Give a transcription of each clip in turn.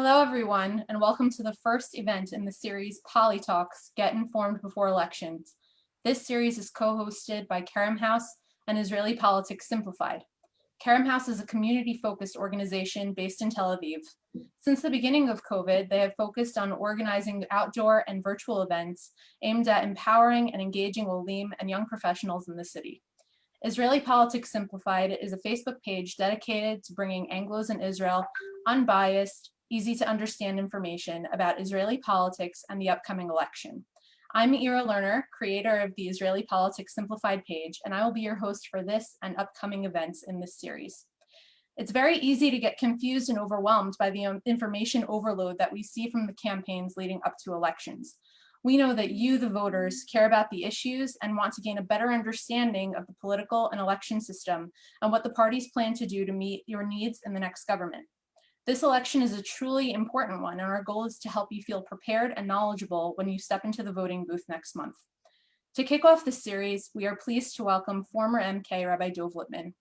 Hello, everyone, and welcome to the first event in the series Poli-Talks, Get Informed Before Elections. This series is co-hosted by Kerem and Israeli Politics Simplified. Kerem is a community-focused organization based in Tel Aviv. Since the beginning of COVID, they have focused on organizing outdoor and virtual events aimed at empowering and engaging Olim and young professionals in the city. Israeli Politics Simplified is a Facebook page dedicated to bringing Anglos in Israel unbiased, easy to understand information about Israeli politics and the upcoming election. I'm Meira Lerner, creator of the Israeli Politics Simplified page, and I will be your host for this and upcoming events in this series. It's very easy to get confused and overwhelmed by the information overload that we see from the campaigns leading up to elections. We know that you, the voters, care about the issues and want to gain a better understanding of the political and election system and what the parties plan to do to meet your needs in the next government. This election is a truly important one, and our goal is to help you feel prepared and knowledgeable when you step into the voting booth next month. To kick off the series, we are pleased to welcome former MK Rabbi Dov Lipman.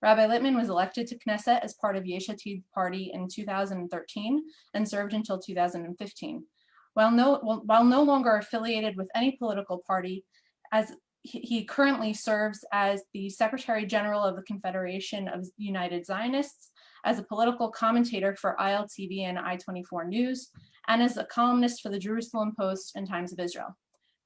Rabbi Lipman was elected to Knesset as part of Yesh Atid party in 2013 and served until 2015. While no longer affiliated with any political party, as he currently serves as the Secretary General of the Confederation of United Zionists, as a political commentator for ILTV and I-24 News, and as a columnist for the Jerusalem Post and Times of Israel.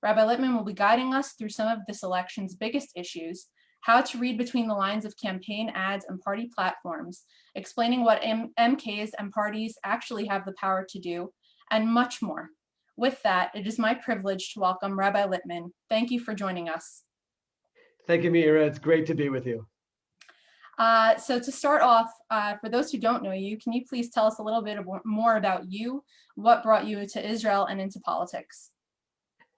Rabbi Lipman will be guiding us through some of this election's biggest issues, how to read between the lines of campaign ads and party platforms, explaining what MKs and parties actually have the power to do, and much more. With that, it is my privilege to welcome Rabbi Lipman. Thank you for joining us. Thank you, Meira. It's great to be with you. So to start off, for those who don't know you, can you please tell us a little bit more about you, what brought you to Israel and into politics?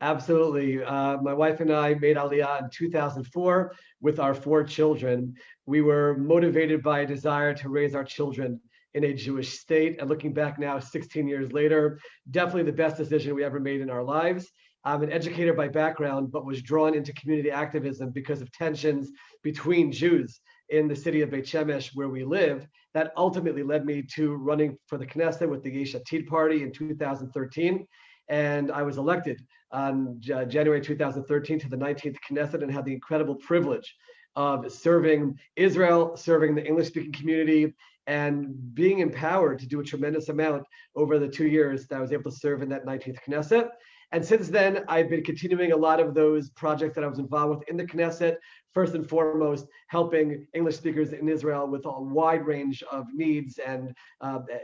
Absolutely. My wife and I made Aliyah in 2004 with our 4 children. We were motivated by a desire to raise our children in a Jewish state. And looking back now, 16 years later, definitely the best decision we ever made in our lives. I'm an educator by background, but was drawn into community activism because of tensions between Jews in the city of Beit Shemesh, where we live. That ultimately led me to running for the Knesset with the Yesh Atid party in 2013. And I was elected on January 2013 to the 19th Knesset and had the incredible privilege of serving Israel, serving the English-speaking community, and being empowered to do a tremendous amount over the 2 years that I was able to serve in that 19th Knesset. And since then, I've been continuing a lot of those projects that I was involved with in the Knesset, first and foremost, helping English speakers in Israel with a wide range of needs and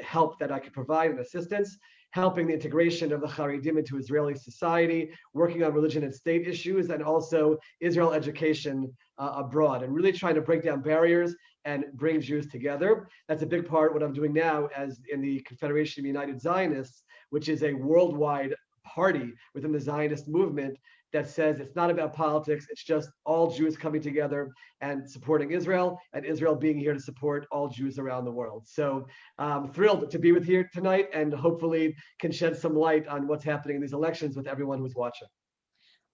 help that I could provide and assistance, helping the integration of the Haredim into Israeli society, working on religion and state issues, and also Israel education abroad, and really trying to break down barriers and bring Jews together. That's a big part of what I'm doing now as in the Confederation of United Zionists, which is a worldwide party within the Zionist movement that says it's not about politics, it's just all Jews coming together and supporting Israel, and Israel being here to support all Jews around the world. So I'm thrilled to be with you tonight and hopefully can shed some light on what's happening in these elections with everyone who's watching.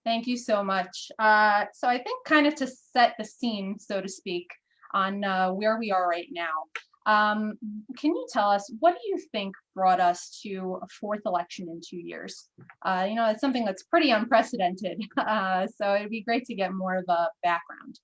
Thank you so much. So I think kind of to set the scene, so to speak, on where we are right now. Can you tell us, what do you think brought us to a 4th election in 2 years? It's something that's pretty unprecedented. So it'd be great to get more of a background.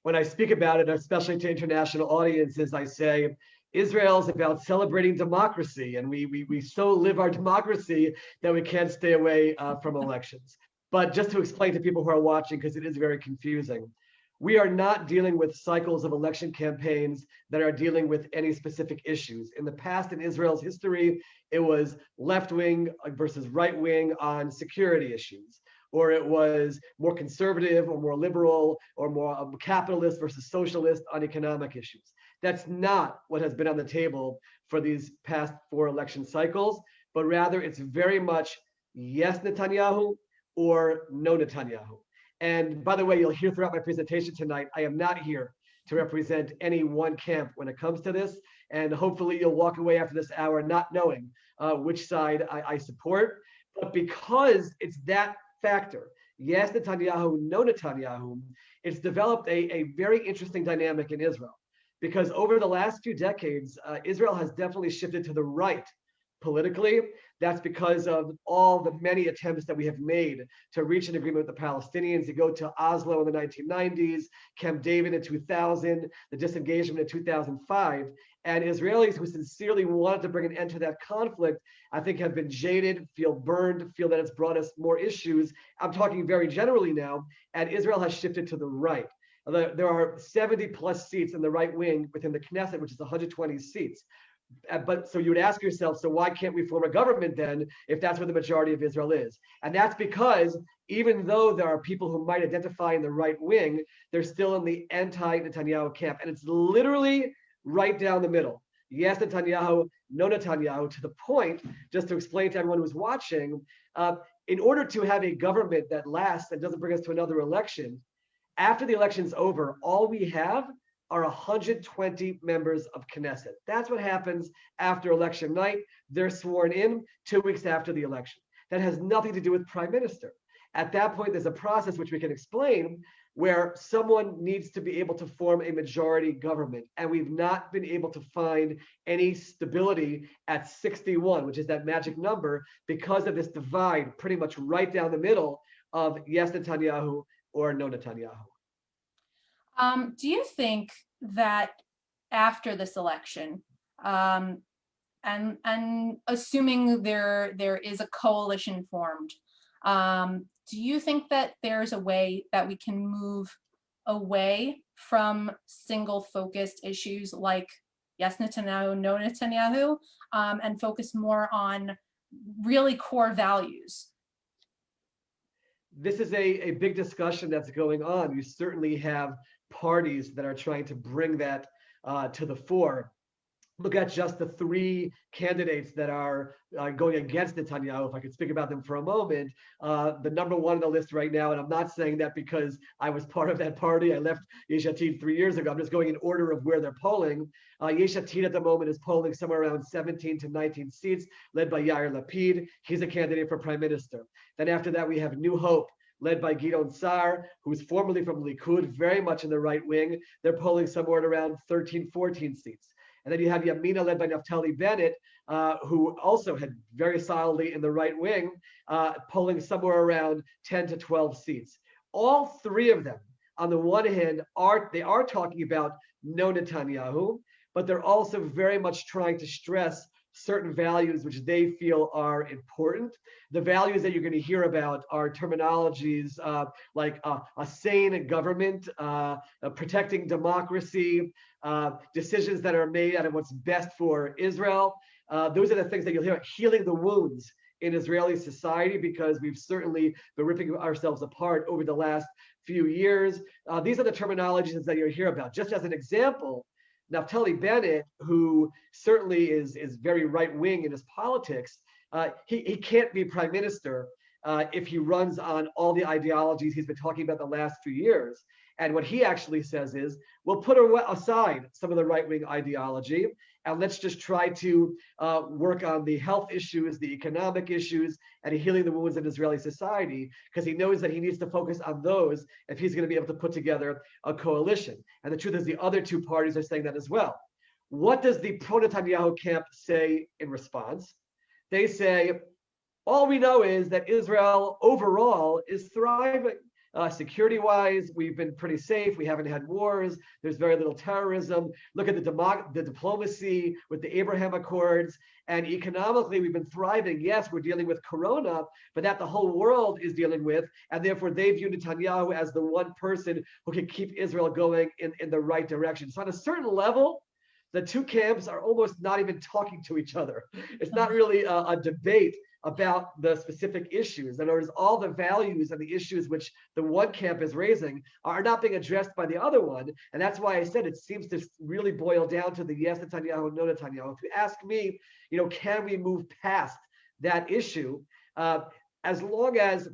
When I speak about it, especially to international audiences, I say, Israel is about celebrating democracy, and we so live our democracy that we can't stay away from elections. But just to explain to people who are watching, because it is very confusing, we are not dealing with cycles of election campaigns that are dealing with any specific issues. In the past, in Israel's history, it was left-wing versus right-wing on security issues, or it was more conservative or more liberal or more capitalist versus socialist on economic issues. That's not what has been on the table for these past 4 election cycles, but rather it's very much yes Netanyahu or no Netanyahu. And by the way, you'll hear throughout my presentation tonight, I am not here to represent any one camp when it comes to this. And hopefully you'll walk away after this hour not knowing which side I support. But because it's that factor, yes Netanyahu, no Netanyahu, it's developed a very interesting dynamic in Israel. Because over the last few decades, Israel has definitely shifted to the right politically. That's because of all the many attempts that we have made to reach an agreement with the Palestinians. You go to Oslo in the 1990s, Camp David in 2000, the disengagement in 2005. And Israelis who sincerely wanted to bring an end to that conflict, I think have been jaded, feel burned, feel that it's brought us more issues. I'm talking very generally now, and Israel has shifted to the right. There are 70 plus seats in the right wing within the Knesset, which is 120 seats. But so you would ask yourself, so why can't we form a government then if that's where the majority of Israel is? And that's because even though there are people who might identify in the right wing, they're still in the anti-Netanyahu camp. And it's literally right down the middle. Yes, Netanyahu, no Netanyahu, to the point, just to explain to everyone who's watching, in order to have a government that lasts and doesn't bring us to another election, after the election's over, all we have are 120 members of Knesset. That's what happens after election night. They're sworn in 2 weeks after the election. That has nothing to do with prime minister. At that point, there's a process which we can explain where someone needs to be able to form a majority government. And we've not been able to find any stability at 61, which is that magic number, because of this divide pretty much right down the middle of yes, Netanyahu or no Netanyahu. Do you think that after this election, and assuming there is a coalition formed, do you think that there's a way that we can move away from single-focused issues like yes Netanyahu, no Netanyahu, and focus more on really core values? This is a big discussion that's going on. You certainly have parties that are trying to bring that to the fore. Look at just the three candidates that are going against Netanyahu. If I could speak about them for a moment, the number one on the list right now, and I'm not saying that because I was part of that party. I left Yesh Atid 3 years ago. I'm just going in order of where they're polling. Yesh Atid at the moment is polling somewhere around 17 to 19 seats, led by Yair Lapid. He's a candidate for prime minister. Then after that, we have New Hope, led by Gideon Sa'ar, who's formerly from Likud, very much in the right wing. They're polling somewhere at around 13, 14 seats. And then you have Yamina, led by Naftali Bennett, who also had very solidly in the right wing, polling somewhere around 10 to 12 seats. All three of them, on the one hand, are talking about no Netanyahu, but they're also very much trying to stress certain values which they feel are important. The values that you're going to hear about are terminologies like a sane government, protecting democracy, decisions that are made out of what's best for Israel. Those are the things that you'll hear, healing the wounds in Israeli society, because we've certainly been ripping ourselves apart over the last few years. These are the terminologies that you'll hear about. Just as an example, Naftali Bennett, who certainly is very right-wing in his politics, he can't be prime minister if he runs on all the ideologies he's been talking about the last few years. And what he actually says is, we'll put aside some of the right-wing ideology, and let's just try to work on the health issues, the economic issues, and healing the wounds in Israeli society, because he knows that he needs to focus on those if he's going to be able to put together a coalition. And the truth is, the other two parties are saying that as well. What does the pro-Netanyahu camp say in response? They say, all we know is that Israel overall is thriving. Security-wise, we've been pretty safe. We haven't had wars. There's very little terrorism. Look at the diplomacy with the Abraham Accords. And economically, we've been thriving. Yes, we're dealing with Corona, but that the whole world is dealing with. And therefore, they view Netanyahu as the one person who can keep Israel going in the right direction. So on a certain level, the two camps are almost not even talking to each other. It's not really a debate about the specific issues. In other words, all the values and the issues which the one camp is raising are not being addressed by the other one. And that's why I said it seems to really boil down to the yes Netanyahu, no Netanyahu. If you ask me, can we move past that issue? As long as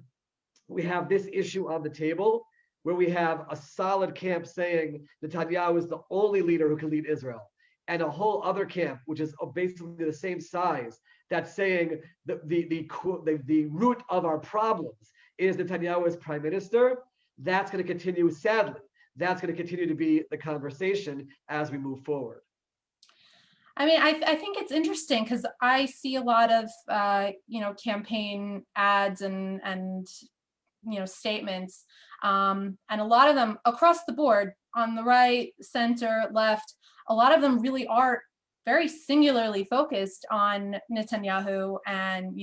we have this issue on the table, where we have a solid camp saying Netanyahu is the only leader who can lead Israel, and a whole other camp, which is basically the same size, that's saying the root of our problems is Netanyahu as prime minister, that's going to continue, sadly. That's going to continue to be the conversation as we move forward. I mean, I think it's interesting because I see a lot of campaign ads and statements, and a lot of them across the board, on the right, center, left. A lot of them really are very singularly focused on Netanyahu and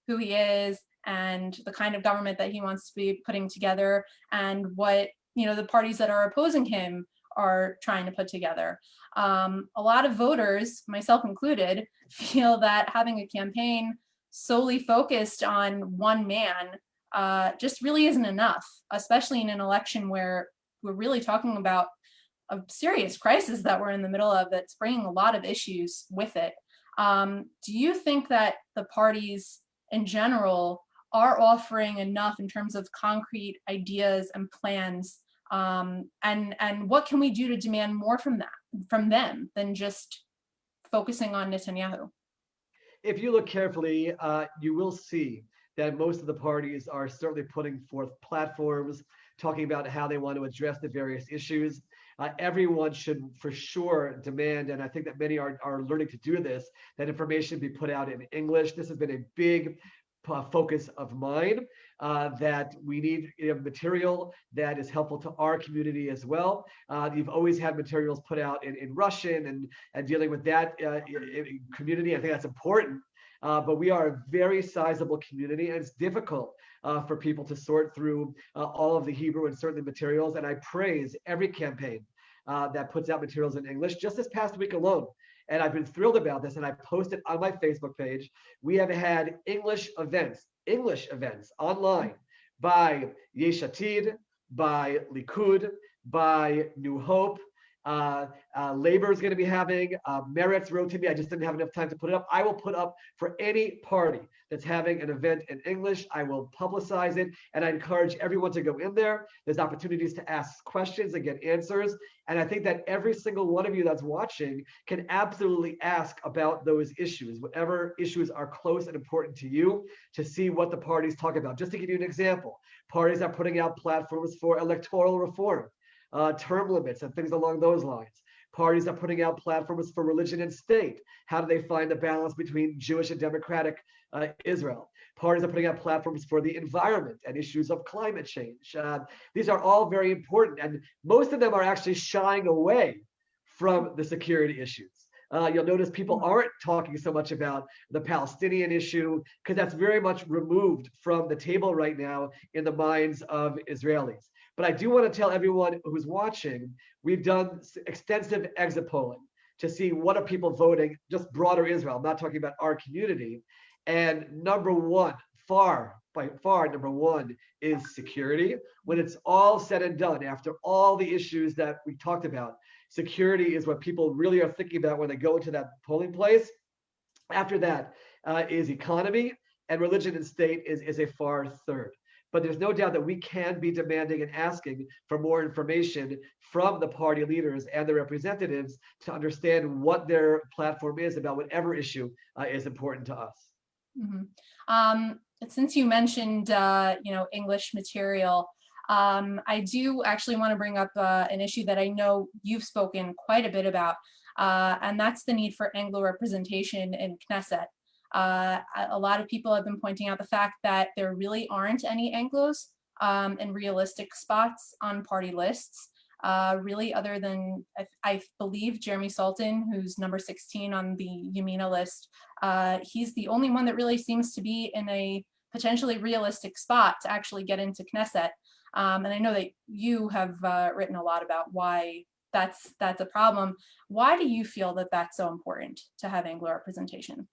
who he is and the kind of government that he wants to be putting together and what the parties that are opposing him are trying to put together. A lot of voters, myself included, feel that having a campaign solely focused on one man just really isn't enough, especially in an election where we're really talking about a serious crisis that we're in the middle of that's bringing a lot of issues with it. Do you think that the parties in general are offering enough in terms of concrete ideas and plans? And what can we do to demand more from them than just focusing on Netanyahu? If you look carefully, you will see that most of the parties are certainly putting forth platforms, talking about how they want to address the various issues. Everyone should for sure demand, and I think that many are learning to do this, that information be put out in English. This has been a big focus of mine, that we need material that is helpful to our community as well. You've always had materials put out in Russian and dealing with that community. I think that's important. But we are a very sizable community, and it's difficult for people to sort through all of the Hebrew and certainly materials. And I praise every campaign that puts out materials in English. Just this past week alone, and I've been thrilled about this, and I posted on my Facebook page, we have had English events online by Yesh Atid, by Likud, by New Hope. Labor is going to be having, Meretz wrote to me, I just didn't have enough time to put it up. I will put up for any party that's having an event in English. I will publicize it, and I encourage everyone to go in there. There's opportunities to ask questions and get answers. And I think that every single one of you that's watching can absolutely ask about those issues, whatever issues are close and important to you, to see what the parties talk about. Just to give you an example, parties are putting out platforms for electoral reform, term limits and things along those lines. Parties are putting out platforms for religion and state. How do they find the balance between Jewish and democratic Israel? Parties are putting out platforms for the environment and issues of climate change. These are all very important, and most of them are actually shying away from the security issues. You'll notice people aren't talking so much about the Palestinian issue because that's very much removed from the table right now in the minds of Israelis. But I do want to tell everyone who's watching, we've done extensive exit polling to see what are people voting, just broader Israel. I'm not talking about our community. And number one, by far, number one is security. When it's all said and done, after all the issues that we talked about, security is what people really are thinking about when they go into that polling place. After that is economy, and religion and state is a far third. But there's no doubt that we can be demanding and asking for more information from the party leaders and the representatives to understand what their platform is about whatever issue is important to us. Mm-hmm. Since you mentioned, English material, I do actually want to bring up an issue that I know you've spoken quite a bit about, and that's the need for Anglo representation in Knesset. A lot of people have been pointing out the fact that there really aren't any Anglos in realistic spots on party lists, really, other than I believe Jeremy Sultan, who's number 16 on the Yamina list. He's the only one that really seems to be in a potentially realistic spot to actually get into Knesset. And I know that you have written a lot about why that's a problem. Why do you feel that that's so important to have Anglo representation?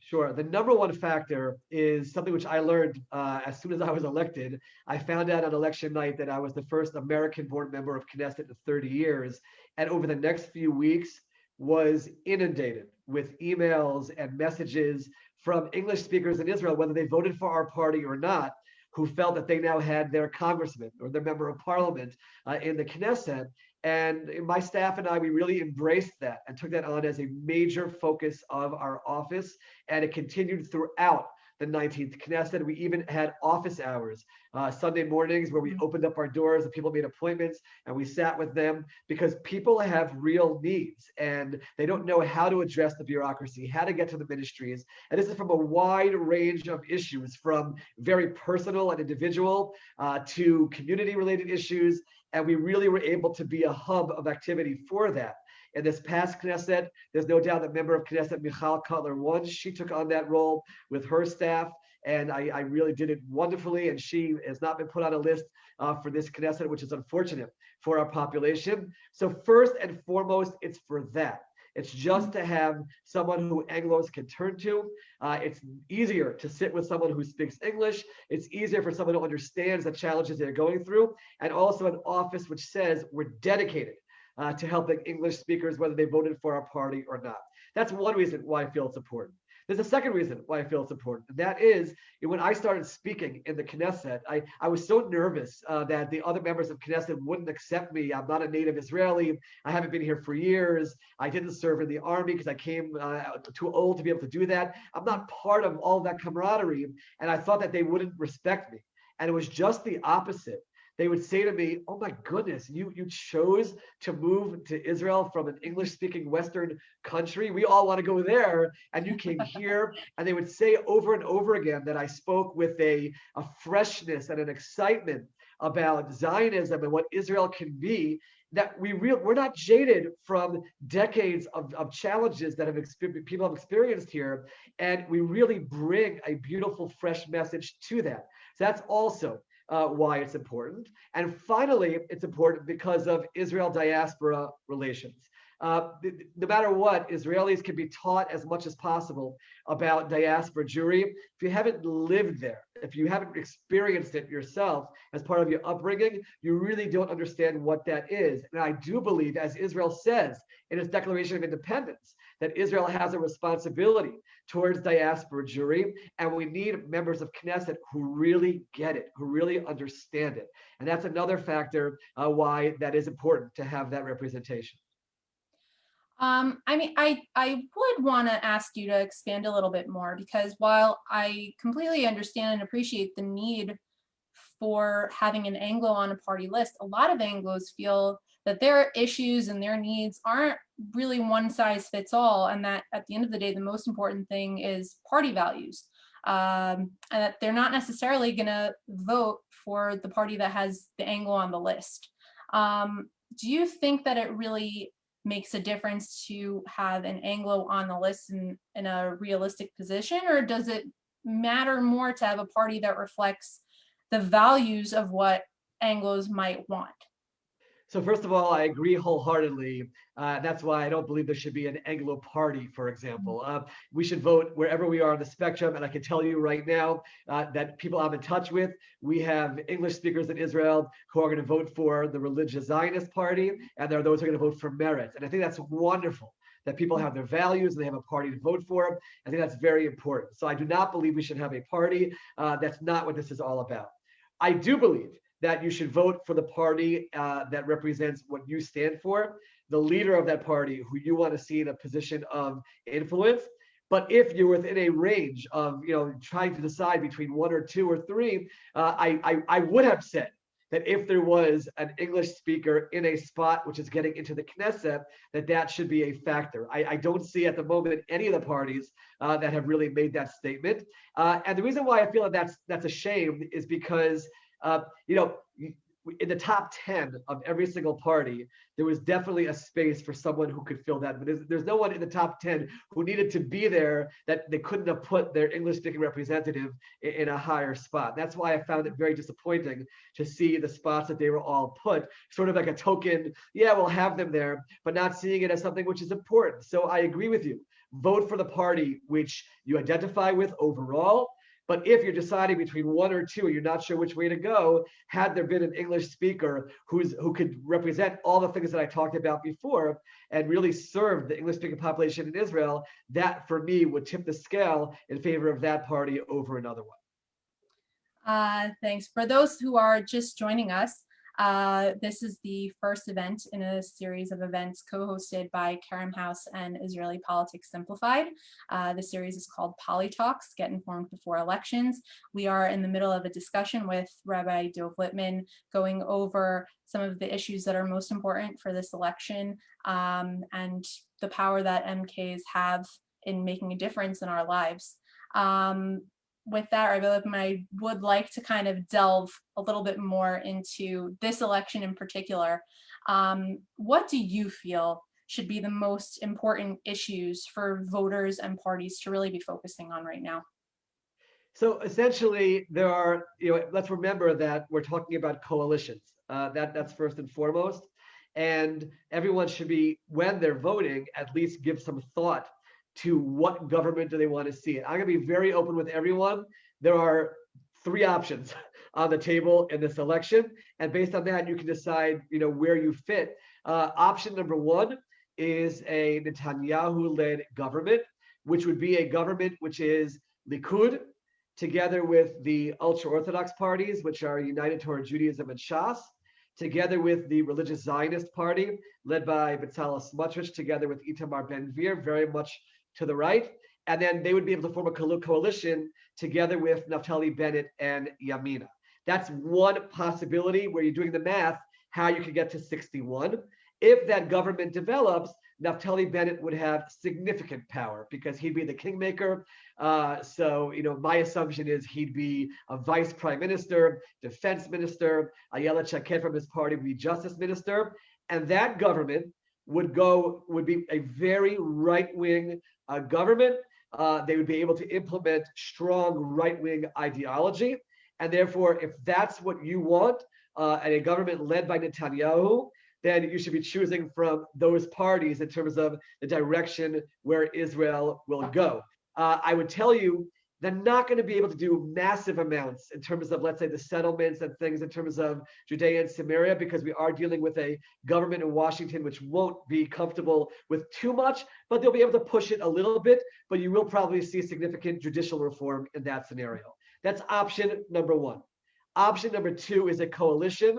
Sure. The number one factor is something which I learned as soon as I was elected. I found out on election night that I was the first American board member of Knesset in 30 years. And over the next few weeks was inundated with emails and messages from English speakers in Israel, whether they voted for our party or not, who felt that they now had their congressman or their member of parliament in the Knesset. And my staff and I, we really embraced that and took that on as a major focus of our office. And it continued throughout the 19th Knesset. We even had office hours, Sunday mornings, where we opened up our doors and people made appointments and we sat with them, because people have real needs and they don't know how to address the bureaucracy, how to get to the ministries. And this is from a wide range of issues, from very personal and individual to community related issues. And we really were able to be a hub of activity for that. In this past Knesset, there's no doubt that member of Knesset Michal Cutler won. She took on that role with her staff, and I really did it wonderfully. And she has not been put on a list for this Knesset, which is unfortunate for our population. So first and foremost, it's for that. It's just to have someone who Anglos can turn to. It's easier to sit with someone who speaks English. It's easier for someone who understands the challenges they're going through, and also an office which says we're dedicated to helping English speakers, whether they voted for our party or not. That's one reason why I feel it's important. There's a second reason why I feel it's important. And that is, when I started speaking in the Knesset, I was so nervous that the other members of Knesset wouldn't accept me. I'm not a native Israeli. I haven't been here for years. I didn't serve in the army because I came too old to be able to do that. I'm not part of all that camaraderie. And I thought that they wouldn't respect me. And it was just the opposite. They would say to me, oh my goodness, you chose to move to Israel from an English-speaking Western country. We all want to go there, and you came here. And they would say over and over again that I spoke with a freshness and an excitement about Zionism and what Israel can be, that we're not jaded from decades of challenges that people have experienced here. And we really bring a beautiful, fresh message to that. So that's also why it's important. And finally, it's important because of Israel-diaspora relations. No matter what, Israelis can be taught as much as possible about diaspora Jewry. If you haven't lived there, if you haven't experienced it yourself as part of your upbringing, you really don't understand what that is. And I do believe, as Israel says in its Declaration of Independence, that Israel has a responsibility towards diaspora Jewry, and we need members of Knesset who really get it, who really understand it. And that's another factor why that is important to have that representation. I would want to ask you to expand a little bit more, because while I completely understand and appreciate the need for having an Anglo on a party list, a lot of Anglos feel that their issues and their needs aren't really one size fits all, and that at the end of the day, the most important thing is party values. And that they're not necessarily going to vote for the party that has the Anglo on the list. Do you think that it really makes a difference to have an Anglo on the list in a realistic position, or does it matter more to have a party that reflects the values of what Anglos might want? So first of all, I agree wholeheartedly. That's why I don't believe there should be an Anglo party, for example. We should vote wherever we are on the spectrum. And I can tell you right now that people I'm in touch with, we have English speakers in Israel who are going to vote for the religious Zionist party, and there are those who are going to vote for Merit. And I think that's wonderful that people have their values and they have a party to vote for. I think that's very important. So I do not believe we should have a party. That's not what this is all about. I do believe that you should vote for the party that represents what you stand for, the leader of that party who you want to see in a position of influence. But if you're within a range of, trying to decide between one or two or three, I would have said that if there was an English speaker in a spot which is getting into the Knesset, that should be a factor. I don't see at the moment any of the parties that have really made that statement. And the reason why I feel that that's a shame is because in the top 10 of every single party, there was definitely a space for someone who could fill that. But there's no one in the top 10 who needed to be there that they couldn't have put their English-speaking representative in a higher spot. That's why I found it very disappointing to see the spots that they were all put, sort of like a token, yeah, we'll have them there, but not seeing it as something which is important. So I agree with you. Vote for the party which you identify with overall. But if you're deciding between one or two, and you're not sure which way to go, had there been an English speaker who could represent all the things that I talked about before and really serve the English-speaking population in Israel, that for me would tip the scale in favor of that party over another one. Thanks. For those who are just joining us, This is the first event in a series of events co-hosted by Kerem and Israeli Politics Simplified. The series is called Poli-Talks, Get Informed Before Elections. We are in the middle of a discussion with Rabbi Dov Lipman going over some of the issues that are most important for this election and the power that MKs have in making a difference in our lives. With that, Rabbi Lipman, I would like to kind of delve a little bit more into this election in particular. What do you feel should be the most important issues for voters and parties to really be focusing on right now? So essentially, there are, let's remember that we're talking about coalitions. That's first and foremost. And everyone should be, when they're voting, at least give some thought to what government do they want to see. I'm going to be very open with everyone. There are three options on the table in this election, and based on that, you can decide, where you fit. Option number one is a Netanyahu-led government, which would be a government which is Likud, together with the ultra-Orthodox parties, which are United Torah Judaism and Shas, together with the religious Zionist party, led by Bezalel Smotrich, together with Itamar Ben-Gvir, very much to the right, and then they would be able to form a coalition together with Naftali Bennett and Yamina. That's one possibility where you're doing the math, how you could get to 61. If that government develops, Naftali Bennett would have significant power because he'd be the kingmaker. So, my assumption is he'd be a vice prime minister, defense minister, Ayelet Shaked from his party would be justice minister, and that government would be a very right-wing government. They would be able to implement strong right-wing ideology. And therefore, if that's what you want, and a government led by Netanyahu, then you should be choosing from those parties in terms of the direction where Israel will go. I would tell you, they're not going to be able to do massive amounts in terms of, let's say, the settlements and things in terms of Judea and Samaria, because we are dealing with a government in Washington which won't be comfortable with too much, but they'll be able to push it a little bit, but you will probably see significant judicial reform in that scenario. That's option number one. Option number two is a coalition.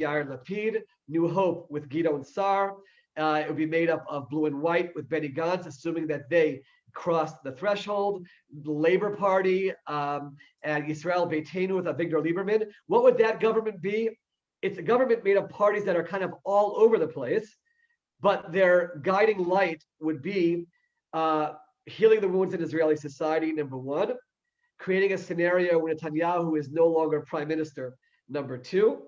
Yair Lapid, New Hope with Gideon Sar. It would be made up of Blue and White with Benny Gantz, assuming that they crossed the threshold. The Labor Party and Yisrael Beitenu with Avigdor Lieberman. What would that government be? It's a government made of parties that are kind of all over the place, but their guiding light would be healing the wounds in Israeli society, number one, creating a scenario where Netanyahu is no longer prime minister, number two,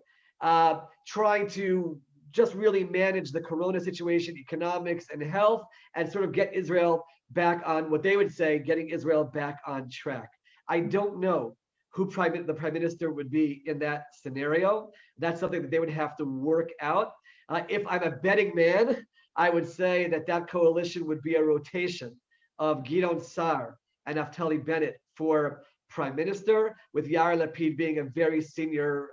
trying to just really manage the corona situation, economics and health, and sort of get Israel back on what they would say, getting Israel back on track. I don't know who the prime minister would be in that scenario. That's something that they would have to work out. If I'm a betting man, I would say that coalition would be a rotation of Gideon Sar and Naftali Bennett for prime minister, with Yair Lapid being a very senior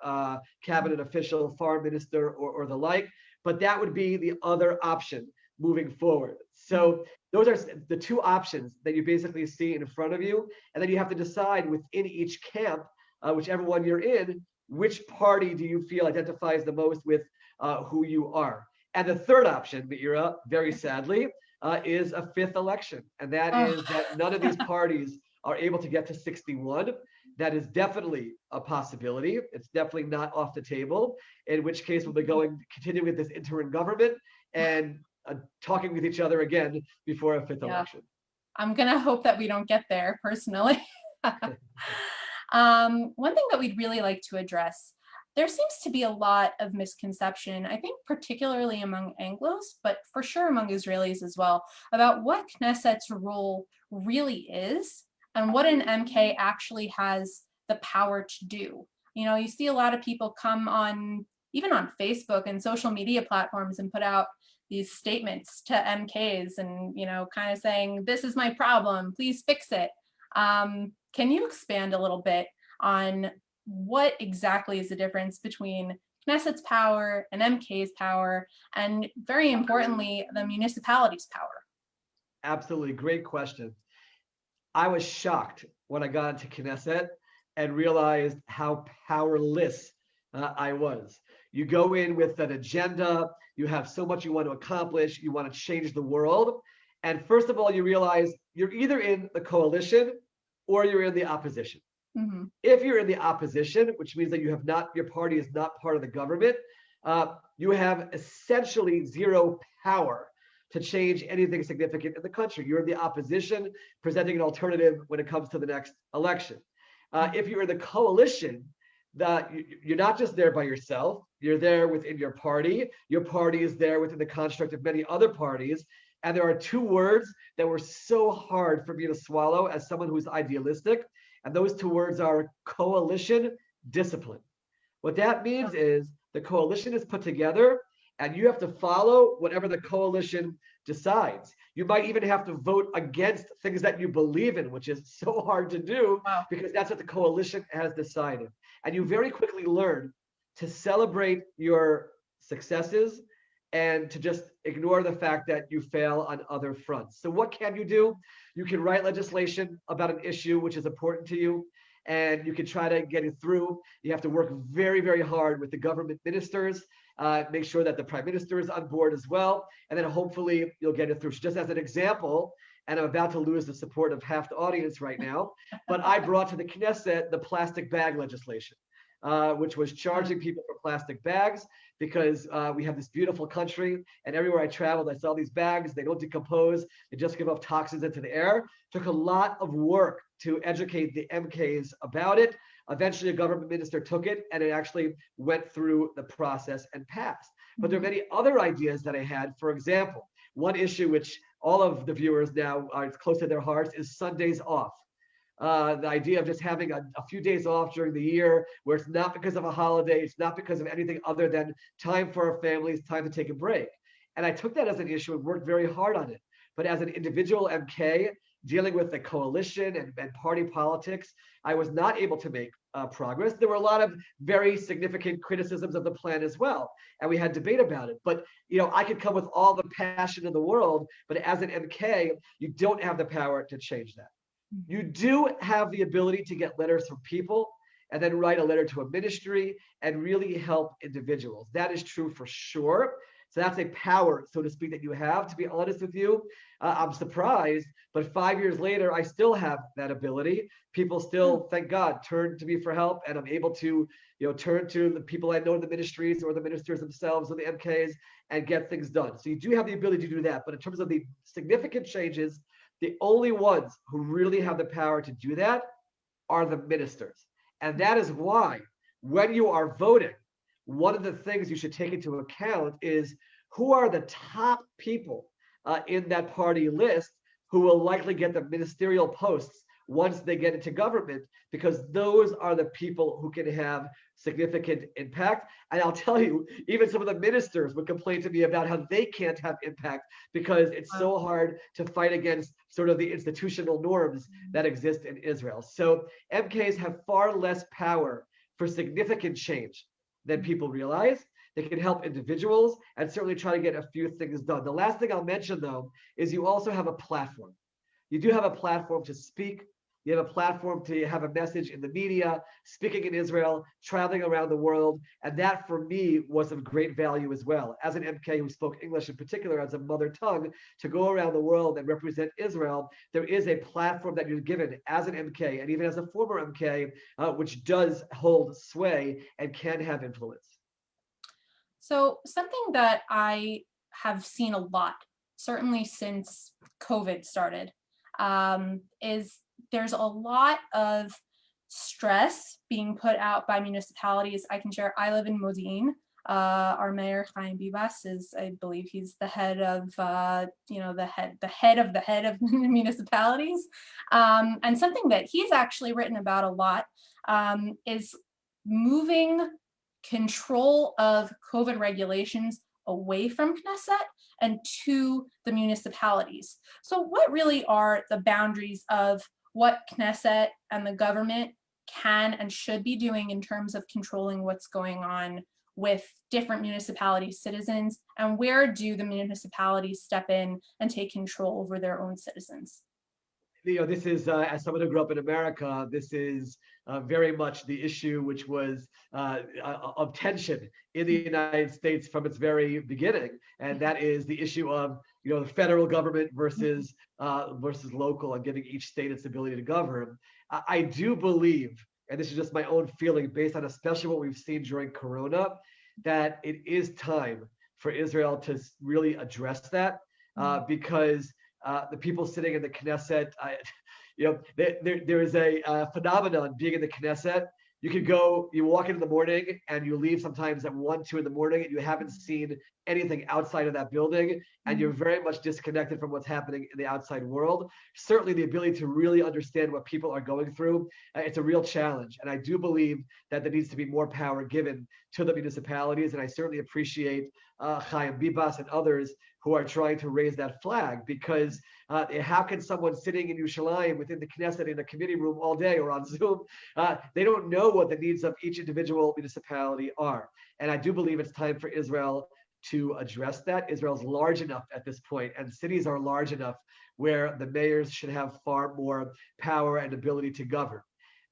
cabinet official, foreign minister, or the like. But that would be the other option moving forward. So those are the two options that you basically see in front of you. And then you have to decide within each camp, whichever one you're in, which party do you feel identifies the most with who you are. And the third option, Meira, very sadly, is a fifth election. And that is that none of these parties are able to get to 61. That is definitely a possibility. It's definitely not off the table, in which case we'll be continuing with this interim government and talking with each other again before a fifth election. I'm going to hope that we don't get there personally. One thing that we'd really like to address, there seems to be a lot of misconception, I think particularly among Anglos, but for sure among Israelis as well, about what Knesset's role really is and what an MK actually has the power to do. You see a lot of people come on, even on Facebook and social media platforms, and put out these statements to MKs and, kind of saying, this is my problem, please fix it. Can you expand a little bit on what exactly is the difference between Knesset's power and MK's power, and very importantly, the municipality's power? Absolutely, great question. I was shocked when I got into Knesset and realized how powerless I was. You go in with an agenda, you have so much you want to accomplish, you want to change the world. And first of all, you realize you're either in the coalition or you're in the opposition. Mm-hmm. If you're in the opposition, which means that your party is not part of the government, you have essentially zero power to change anything significant in the country. You're in the opposition, presenting an alternative when it comes to the next election. If you're in the coalition, you're not just there by yourself, you're there within your party. Your party is there within the construct of many other parties. And there are two words that were so hard for me to swallow as someone who's idealistic. And those two words are coalition discipline. What that means is the coalition is put together and you have to follow whatever the coalition decides. You might even have to vote against things that you believe in, which is so hard to do because that's what the coalition has decided. And you very quickly learn to celebrate your successes and to just ignore the fact that you fail on other fronts. So what can you do? You can write legislation about an issue which is important to you, and you can try to get it through. You have to work very, very hard with the government ministers, make sure that the prime minister is on board as well, and then hopefully you'll get it through. Just as an example, and I'm about to lose the support of half the audience right now, but I brought to the Knesset the plastic bag legislation, which was charging people for plastic bags because we have this beautiful country, and everywhere I traveled, I saw these bags. They don't decompose. They just give off toxins into the air. Took a lot of work to educate the MKs about it. Eventually, a government minister took it, and it actually went through the process and passed. But there are many other ideas that I had. For example, one issue which all of the viewers now are close to their hearts is Sundays off. The idea of just having a few days off during the year where it's not because of a holiday, it's not because of anything other than time for our families, time to take a break. And I took that as an issue and worked very hard on it. But as an individual MK dealing with the coalition and party politics, I was not able to make progress. There were a lot of very significant criticisms of the plan as well, and we had debate about it. But I could come with all the passion in the world, but as an MK, you don't have the power to change that. You do have the ability to get letters from people and then write a letter to a ministry and really help individuals. That is true for sure. So that's a power, so to speak, that you have. To be honest with you, I'm surprised, but 5 years later, I still have that ability. People still, thank God, turn to me for help, and I'm able to, turn to the people I know in the ministries or the ministers themselves or the MKs and get things done. So you do have the ability to do that. But in terms of the significant changes, the only ones who really have the power to do that are the ministers. And that is why when you are voting, one of the things you should take into account is who are the top people in that party list who will likely get the ministerial posts once they get into government, because those are the people who can have significant impact. And I'll tell you, even some of the ministers would complain to me about how they can't have impact because it's so hard to fight against sort of the institutional norms that exist in Israel. So MKs have far less power for significant change than people realize. They can help individuals and certainly try to get a few things done. The last thing I'll mention, though, is you also have a platform. You do have a platform to speak. You have a platform to have a message in the media, speaking in Israel, traveling around the world. And that, for me, was of great value as well. As an MK who spoke English in particular as a mother tongue, to go around the world and represent Israel, there is a platform that you're given as an MK, and even as a former MK, which does hold sway and can have influence. So something that I have seen a lot, certainly since COVID started, is there's a lot of stress being put out by municipalities. I can share, I live in Modi'in. Our mayor, Chaim Bibas, is, I believe he's the head of, the head of the municipalities. And something that he's actually written about a lot is moving control of COVID regulations away from Knesset and to the municipalities. So what really are the boundaries of what Knesset and the government can and should be doing in terms of controlling what's going on with different municipality citizens, and where do the municipalities step in and take control over their own citizens? this is, as someone who grew up in America, this is very much the issue which was of tension in the United States from its very beginning, and that is the issue of the federal government versus local, and giving each state its ability to govern. I do believe, and this is just my own feeling based on especially what we've seen during Corona, that it is time for Israel to really address that, because the people sitting in the Knesset, there is a phenomenon being in the Knesset. You walk in the morning and you leave sometimes at 1, 2 in the morning, and you haven't seen anything outside of that building, and you're very much disconnected from what's happening in the outside world. Certainly the ability to really understand what people are going through, it's a real challenge. And I do believe that there needs to be more power given to the municipalities. And I certainly appreciate Chaim Bibas and others who are trying to raise that flag, because how can someone sitting in Yerushalayim within the Knesset in a committee room all day or on Zoom, they don't know what the needs of each individual municipality are. And I do believe it's time for Israel to address that. Israel's large enough at this point, and cities are large enough where the mayors should have far more power and ability to govern.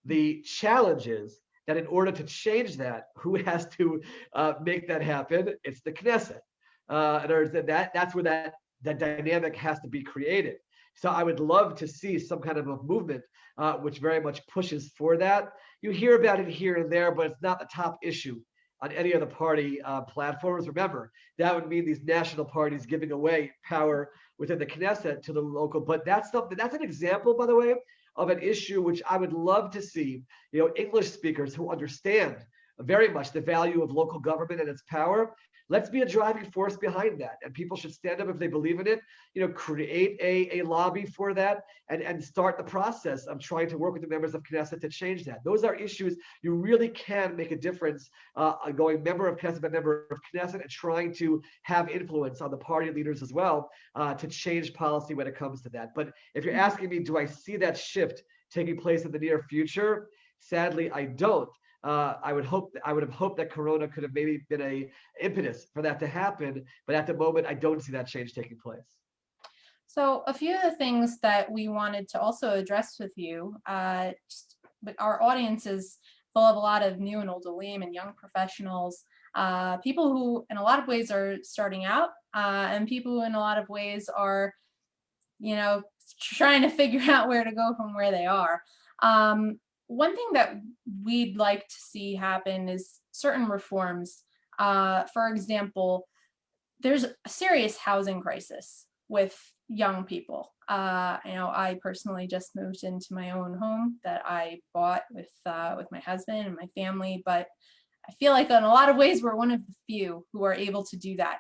The challenge is that in order to change that, who has to make that happen? It's the Knesset. In other words, that's where that dynamic has to be created. So I would love to see some kind of a movement which very much pushes for that. You hear about it here and there, but it's not the top issue on any of the party platforms. Remember, that would mean these national parties giving away power within the Knesset to the local. But that's an example, by the way, of an issue which I would love to see, English speakers who understand very much the value of local government and its power. Let's be a driving force behind that. And people should stand up if they believe in it, create a lobby for that, and start the process of trying to work with the members of Knesset to change that. Those are issues you really can make a difference going member of Knesset by member of Knesset, and trying to have influence on the party leaders as well to change policy when it comes to that. But if you're asking me, do I see that shift taking place in the near future? Sadly, I don't. I would have hoped that Corona could have maybe been a impetus for that to happen, but at the moment, I don't see that change taking place. So a few of the things that we wanted to also address with you, our audience is full of a lot of new and old Olim and young professionals, people who in a lot of ways are starting out, and people who in a lot of ways are, trying to figure out where to go from where they are. One thing that we'd like to see happen is certain reforms. For example, there's a serious housing crisis with young people. I personally just moved into my own home that I bought with my husband and my family, but I feel like in a lot of ways we're one of the few who are able to do that.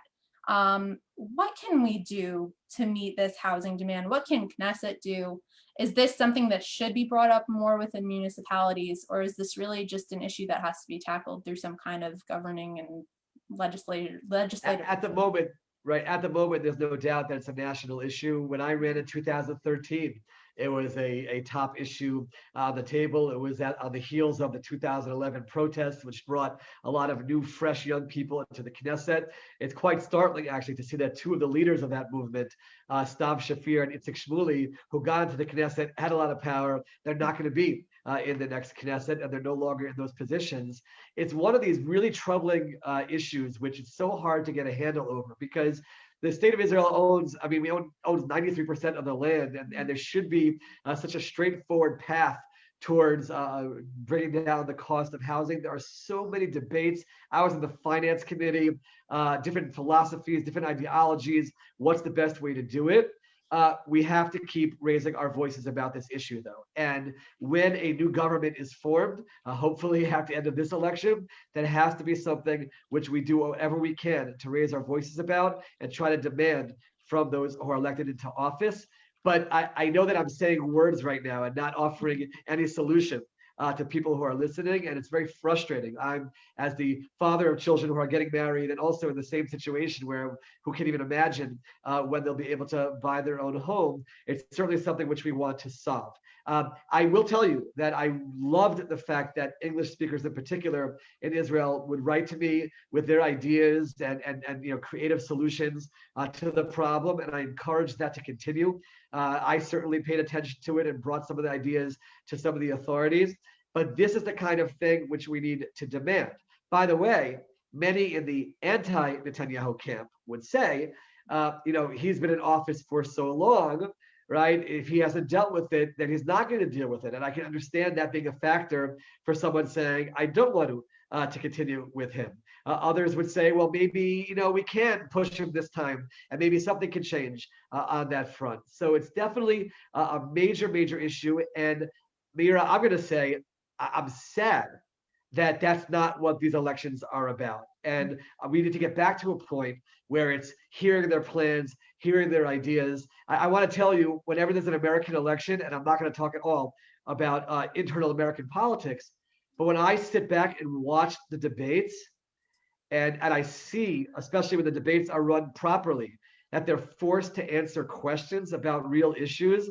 What can we do to meet this housing demand? What can Knesset do? Is this something that should be brought up more within municipalities, or is this really just an issue that has to be tackled through some kind of governing and legislative? At the moment, right? At the moment, there's no doubt that it's a national issue. When I ran in 2013, it was a top issue on the table. It was on the heels of the 2011 protests, which brought a lot of new, fresh young people into the Knesset. It's quite startling, actually, to see that two of the leaders of that movement, Stav Shafir and Itzik Shmuley, who got into the Knesset, had a lot of power. They're not going to be in the next Knesset, and they're no longer in those positions. It's one of these really troubling issues, which is so hard to get a handle over, because the state of Israel owns 93% of the land, and there should be such a straightforward path towards bringing down the cost of housing. There are so many debates. I was in the finance committee, different philosophies, different ideologies. What's the best way to do it? We have to keep raising our voices about this issue, though. And when a new government is formed, hopefully at the end of this election, that has to be something which we do whatever we can to raise our voices about and try to demand from those who are elected into office. But I know that I'm saying words right now and not offering any solution. to people who are listening, and it's very frustrating. I'm, as the father of children who are getting married and also in the same situation where who can't even imagine when they'll be able to buy their own home. It's certainly something which we want to solve. I will tell you that I loved the fact that English speakers in particular in Israel would write to me with their ideas and creative solutions to the problem, and I encourage that to continue. I certainly paid attention to it and brought some of the ideas to some of the authorities, but this is the kind of thing which we need to demand. By the way, many in the anti-Netanyahu camp would say, he's been in office for so long, right? If he hasn't dealt with it, then he's not going to deal with it. And I can understand that being a factor for someone saying, I don't want to continue with him. Others would say, well, maybe, we can push him this time and maybe something can change on that front. So it's definitely a major, major issue. And Meira, I'm going to say, I'm sad that that's not what these elections are about. And we need to get back to a point where it's hearing their plans, hearing their ideas. I want to tell you, whenever there's an American election, and I'm not going to talk at all about internal American politics, but when I sit back and watch the debates, and I see, especially when the debates are run properly, that they're forced to answer questions about real issues,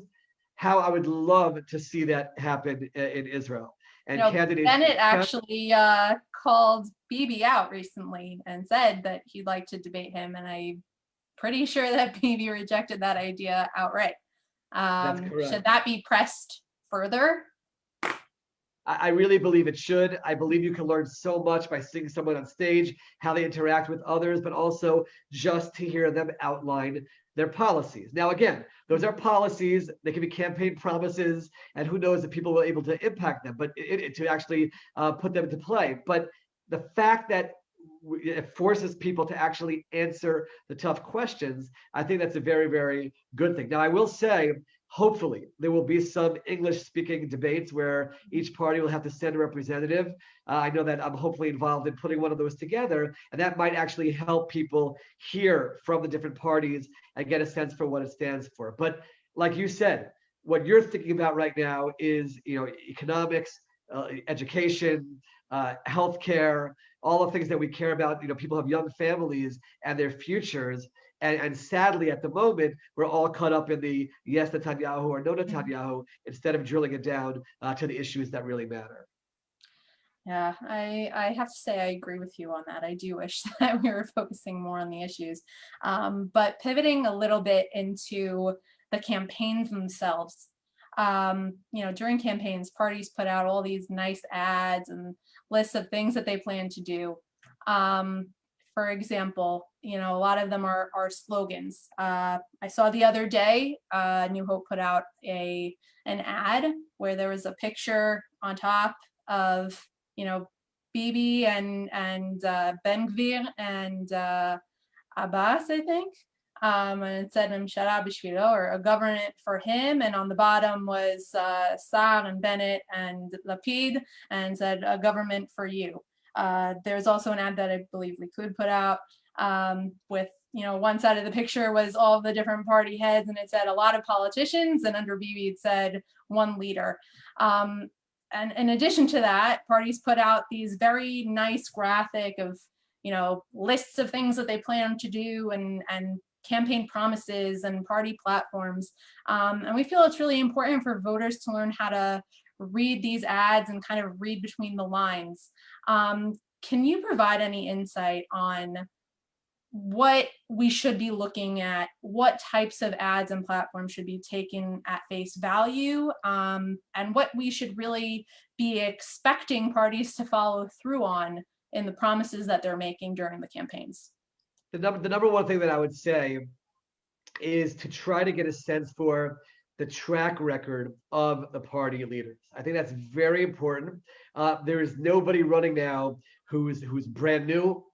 how I would love to see that happen in Israel. And candidates. Bennett actually called Bibi out recently and said that he'd like to debate him, and I'm pretty sure that Bibi rejected that idea outright. That's correct. Should that be pressed further? I really believe it should. I believe you can learn so much by seeing someone on stage, how they interact with others, but also just to hear them outline their policies. Now, again, those are policies. They can be campaign promises, and who knows if people will be able to impact them, but to actually put them into play. But the fact that it forces people to actually answer the tough questions, I think that's a very, very good thing. Now, I will say, hopefully, there will be some English-speaking debates where each party will have to send a representative. I know that I'm hopefully involved in putting one of those together, and that might actually help people hear from the different parties and get a sense for what it stands for. But like you said, what you're thinking about right now is, economics, education, healthcare, all the things that we care about. People have young families and their futures. And sadly, at the moment, we're all caught up in the yes Netanyahu or no Netanyahu instead of drilling it down to the issues that really matter. Yeah, I have to say I agree with you on that. I do wish that we were focusing more on the issues. But pivoting a little bit into the campaigns themselves. During campaigns, parties put out all these nice ads and lists of things that they plan to do. For example, a lot of them are slogans. I saw the other day, New Hope put out an ad where there was a picture on top of, Bibi and Ben Gvir and Abbas, I think. And it said Mshara Bishvilo, or a government for him, and on the bottom was Sar and Bennett and Lapid, and said a government for you. There's also an ad that I believe we could put out with, one side of the picture was all the different party heads, and it said a lot of politicians, and under Bibi it said one leader. And in addition to that, parties put out these very nice graphic of, lists of things that they plan to do and campaign promises and party platforms. And we feel it's really important for voters to learn how to read these ads and kind of read between the lines. Can you provide any insight on what we should be looking at, what types of ads and platforms should be taken at face value, and what we should really be expecting parties to follow through on in the promises that they're making during the campaigns? The number one thing that I would say is to try to get a sense for the track record of the party leaders. I think that's very important. There is nobody running now who's brand new.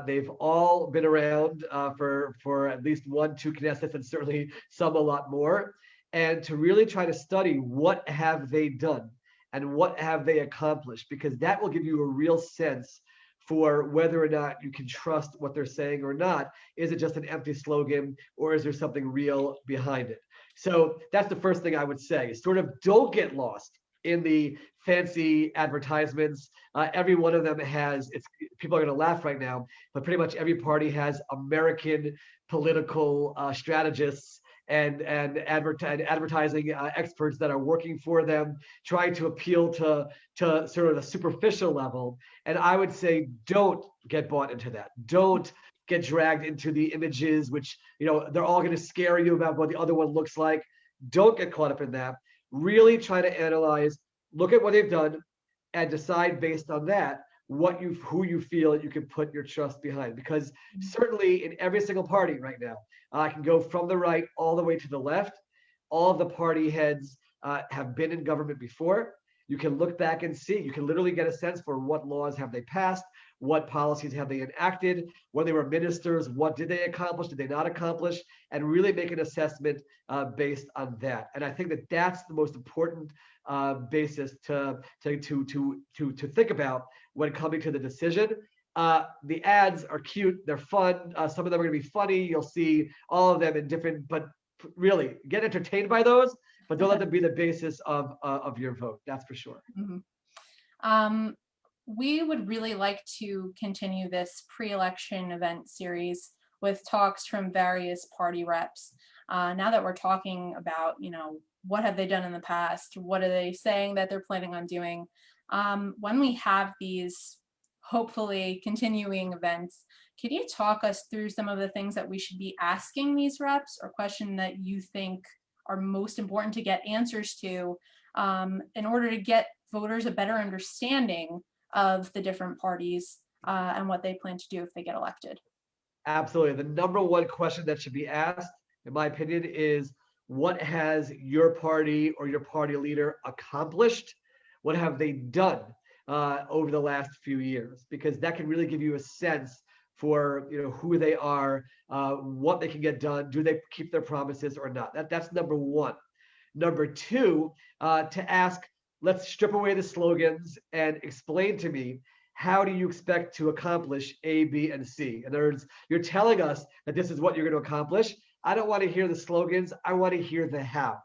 They've all been around for at least 1-2 Knesset, and certainly some a lot more. And to really try to study what have they done and what have they accomplished, because that will give you a real sense for whether or not you can trust what they're saying or not. Is it just an empty slogan, or is there something real behind it? So that's the first thing I would say, is sort of don't get lost in the fancy advertisements. Every one of them has, it's people are going to laugh right now, but pretty much every party has American political strategists and advertising experts that are working for them, trying to appeal to sort of the superficial level. And I would say, don't get bought into that. Don't get dragged into the images, which, they're all going to scare you about what the other one looks like. Don't get caught up in that. Really try to analyze, look at what they've done, and decide based on that who you feel you can put your trust behind. Because certainly in every single party right now, I can go from the right all the way to the left. All of the party heads have been in government before. You can look back and see. You can literally get a sense for what laws have they passed, what policies have they enacted, when they were ministers, what did they accomplish, did they not accomplish, and really make an assessment based on that. And I think that that's the most important basis to think about when coming to the decision. The ads are cute, they're fun. Some of them are going to be funny. You'll see all of them in different, but really get entertained by those, but don't let them be the basis of your vote. That's for sure. Mm-hmm. We would really like to continue this pre-election event series with talks from various party reps. Now that we're talking about, what have they done in the past? What are they saying that they're planning on doing? When we have these hopefully continuing events, could you talk us through some of the things that we should be asking these reps, or question that you think are most important to get answers to in order to get voters a better understanding of the different parties and what they plan to do if they get elected? Absolutely. The number one question that should be asked, in my opinion, is what has your party or your party leader accomplished? What have they done over the last few years? Because that can really give you a sense for who they are, what they can get done. Do they keep their promises or not? That's number one. Number two, to ask, let's strip away the slogans and explain to me, how do you expect to accomplish A, B, and C? In other words, you're telling us that this is what you're going to accomplish. I don't want to hear the slogans. I want to hear the how,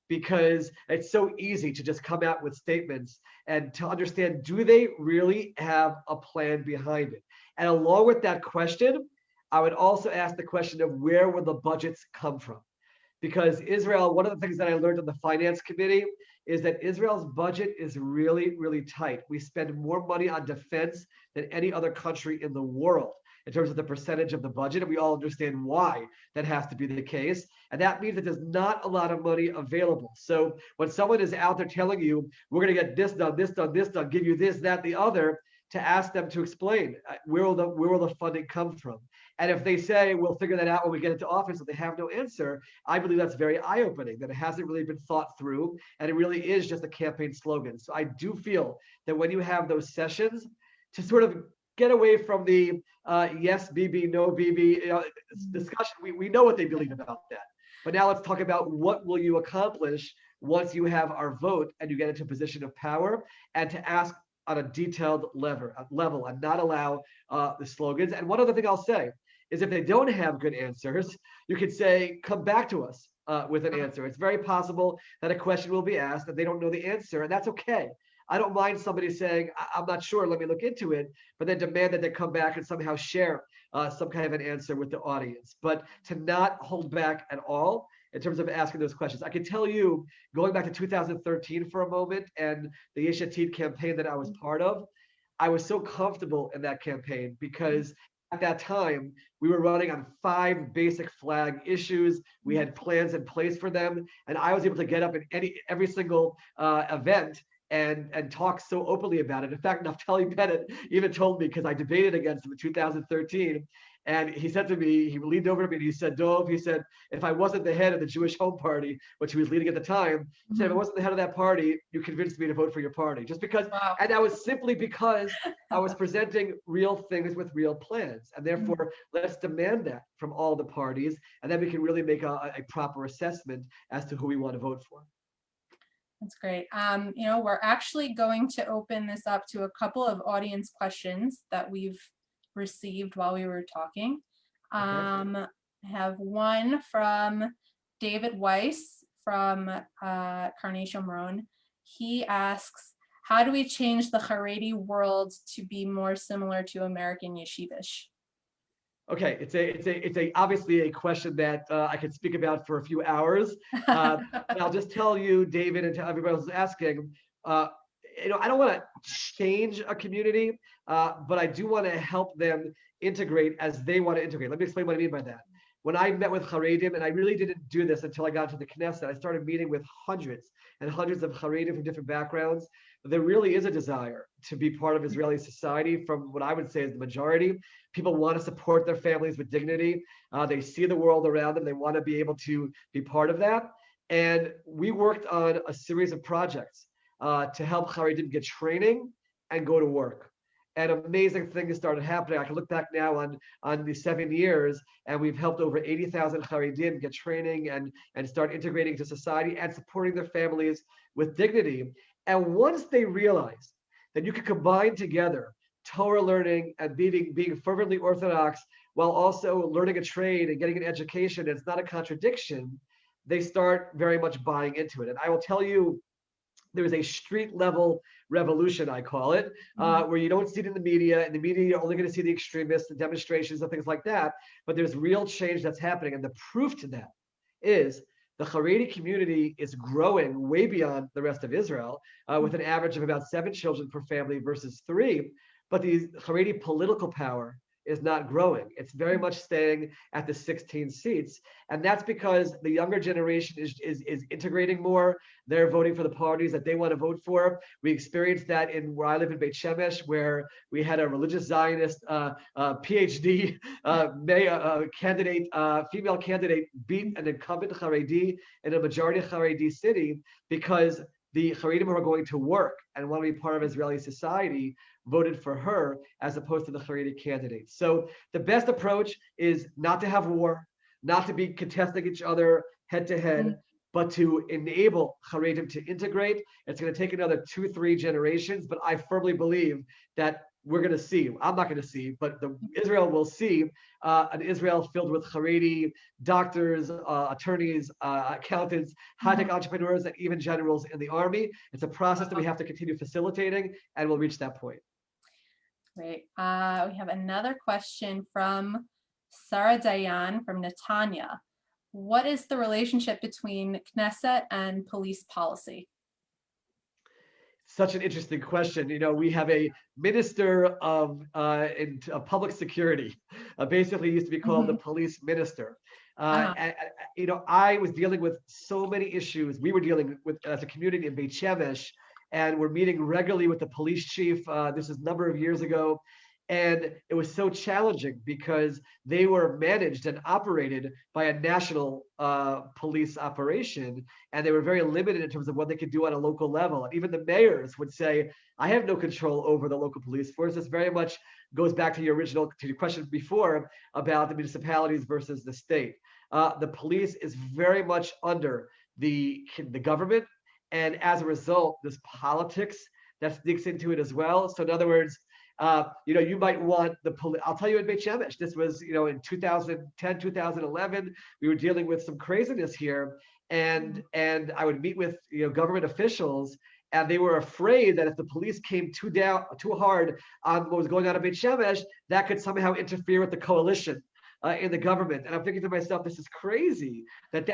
because it's so easy to just come out with statements and to understand, do they really have a plan behind it? And along with that question, I would also ask the question of where will the budgets come from? Because Israel, one of the things that I learned on the finance committee is that Israel's budget is really, really tight. We spend more money on defense than any other country in the world in terms of the percentage of the budget. And we all understand why that has to be the case. And that means that there's not a lot of money available. So when someone is out there telling you, we're going to get this done, this done, this done, give you this, that, the other, to ask them to explain where will the funding come from. And if they say, we'll figure that out when we get into office, and they have no answer, I believe that's very eye-opening, that it hasn't really been thought through, and it really is just a campaign slogan. So I do feel that when you have those sessions, to sort of get away from the yes, Bibi, no Bibi discussion, we know what they believe about that. But now let's talk about what will you accomplish once you have our vote and you get into a position of power, and to ask on a detailed level and not allow the slogans. And one other thing I'll say is, if they don't have good answers, you could say, come back to us with an answer. It's very possible that a question will be asked that they don't know the answer, and that's okay. I don't mind somebody saying, I'm not sure, let me look into it, but then demand that they come back and somehow share some kind of an answer with the audience. But to not hold back at all in terms of asking those questions. I can tell you, going back to 2013 for a moment, and the Yesh Atid campaign that I was part of, I was so comfortable in that campaign because at that time, we were running on 5 basic flag issues. We had plans in place for them, and I was able to get up in every single event and talk so openly about it. In fact, Naftali Bennett even told me, because I debated against him in 2013, and he said to me, he leaned over to me and he said, Dov, he said, if I wasn't the head of the Jewish Home Party, which he was leading at the time, he said, if I wasn't the head of that party, you convinced me to vote for your party. Just because, wow. And that was simply because I was presenting real things with real plans. And therefore, let's demand that from all the parties, and then we can really make a proper assessment as to who we want to vote for. That's great. We're actually going to open this up to a couple of audience questions that we've received while we were talking. I have one from David Weiss from Carnation Marone. He asks, how do we change the Haredi world to be more similar to American yeshivish? Okay, it's obviously a question that I could speak about for a few hours. But I'll just tell you, David, and to everybody else who's asking, uh, I don't want to change a community, but I do want to help them integrate as they want to integrate. Let me explain what I mean by that. When I met with Haredim, and I really didn't do this until I got to the Knesset, I started meeting with hundreds and hundreds of Haredim from different backgrounds. There really is a desire to be part of Israeli society from what I would say is the majority. People want to support their families with dignity. They see the world around them. They want to be able to be part of that. And we worked on a series of projects to help Haredim get training and go to work. And amazing things started happening. I can look back now on the 7 years, and we've helped over 80,000 Haredim get training and start integrating to society and supporting their families with dignity. And once they realize that you can combine together Torah learning and being fervently Orthodox while also learning a trade and getting an education, it's not a contradiction, they start very much buying into it. And I will tell you, there is a street level revolution, I call it, where you don't see it in the media. In the media, you're only going to see the extremists, the demonstrations, and things like that. But there's real change that's happening. And the proof to that is the Haredi community is growing way beyond the rest of Israel, with an average of about 7 children per family versus 3. But the Haredi political power is not growing. It's very much staying at the 16 seats. And that's because the younger generation is integrating more. They're voting for the parties that they want to vote for. We experienced that in where I live in Beit Shemesh, where we had a religious Zionist PhD candidate, female candidate, beat an incumbent Haredi in a majority Haredi city because the Haredim who are going to work and want to be part of Israeli society voted for her as opposed to the Haredi candidate. So the best approach is not to have war, not to be contesting each other head to head, but to enable Haredim to integrate. It's going to take another 2-3 generations, but I firmly believe that we're going to see, I'm not going to see, but Israel will see an Israel filled with Haredi doctors, attorneys, accountants, high-tech entrepreneurs, and even generals in the army. It's a process that we have to continue facilitating, and we'll reach that point. Great. We have another question from Sarah Dayan from Netanya. What is the relationship between Knesset and police policy? Such an interesting question. We have a minister of public security, basically used to be called the police minister. And, I was dealing with so many issues. We were dealing with as a community in Beit Shemesh, and we're meeting regularly with the police chief. This is a number of years ago. And it was so challenging because they were managed and operated by a national police operation, and they were very limited in terms of what they could do on a local level. And even the mayors would say, I have no control over the local police force. This very much goes back to your question before about the municipalities versus the state. The police is very much under the government, and as a result, there's politics that sneaks into it as well. So in other words, you might want the police. I'll tell you in Beit Shemesh, this was, in 2010, 2011, we were dealing with some craziness here. And I would meet with, government officials, and they were afraid that if the police came too hard on what was going on in Beit Shemesh, that could somehow interfere with the coalition in the government. And I'm thinking to myself, this is crazy that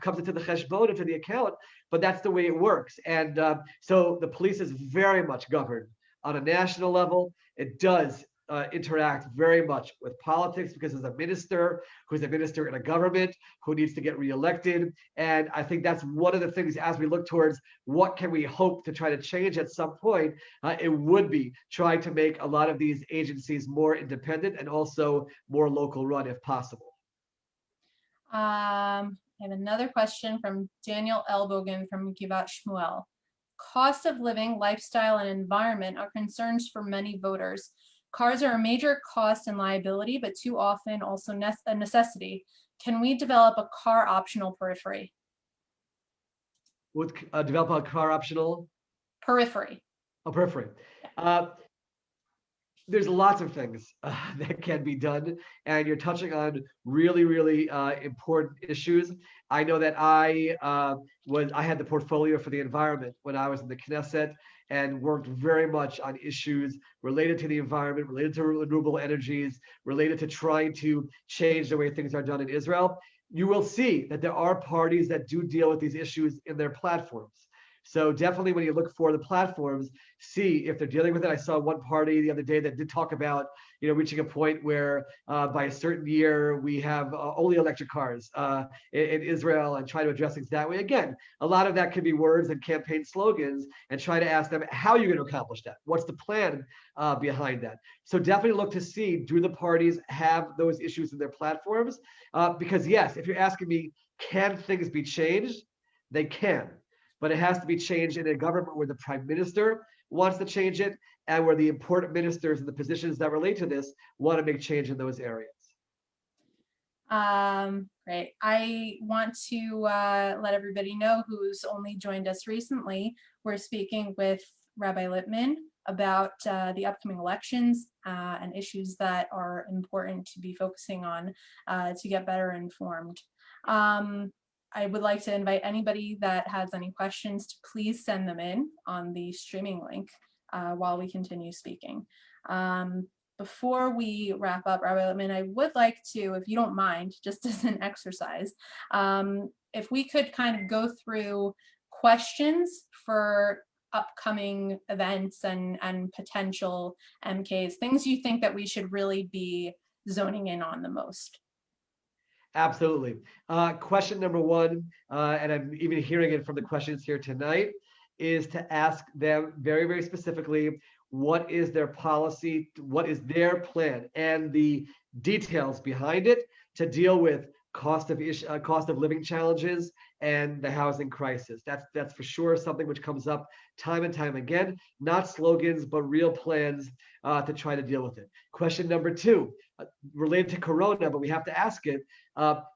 comes into the cheshbon, into the account, but that's the way it works. And so the police is very much governed on a national level. It does interact very much with politics because there's a minister who's a minister in a government who needs to get reelected. And I think that's one of the things as we look towards what can we hope to try to change at some point, it would be trying to make a lot of these agencies more independent and also more local run if possible. I have another question from Daniel Elbogen from Givat Shmuel. Cost of living, lifestyle, and environment are concerns for many voters. Cars are a major cost and liability, but too often also a necessity. Can we develop a car optional periphery? Would develop a car optional? Periphery. A periphery. There's lots of things that can be done, and you're touching on really, really important issues. I know that I had the portfolio for the environment when I was in the Knesset and worked very much on issues related to the environment, related to renewable energies, related to trying to change the way things are done in Israel. You will see that there are parties that do deal with these issues in their platforms. So definitely when you look for the platforms, see if they're dealing with it. I saw one party the other day that did talk about, reaching a point where by a certain year we have only electric cars in Israel and try to address things that way. Again, a lot of that could be words and campaign slogans and try to ask them, how are you going to accomplish that? What's the plan behind that? So definitely look to see, do the parties have those issues in their platforms? Because yes, if you're asking me, can things be changed? They can, but it has to be changed in a government where the prime minister wants to change it and where the important ministers and the positions that relate to this want to make change in those areas. Great. I want to let everybody know who's only joined us recently. We're speaking with Rabbi Lipman about the upcoming elections and issues that are important to be focusing on to get better informed. I would like to invite anybody that has any questions to please send them in on the streaming link while we continue speaking. Before we wrap up, Rabbi Lipman, I would like to, if you don't mind, just as an exercise, if we could kind of go through questions for upcoming events and potential MKs, things you think that we should really be zoning in on the most. Absolutely. Question number one, and I'm even hearing it from the questions here tonight, is to ask them very, very specifically, what is their policy, what is their plan, and the details behind it to deal with cost of living challenges and the housing crisis. That's for sure something which comes up time and time again. Not slogans, but real plans to try to deal with it. Question number two, related to Corona, but we have to ask it.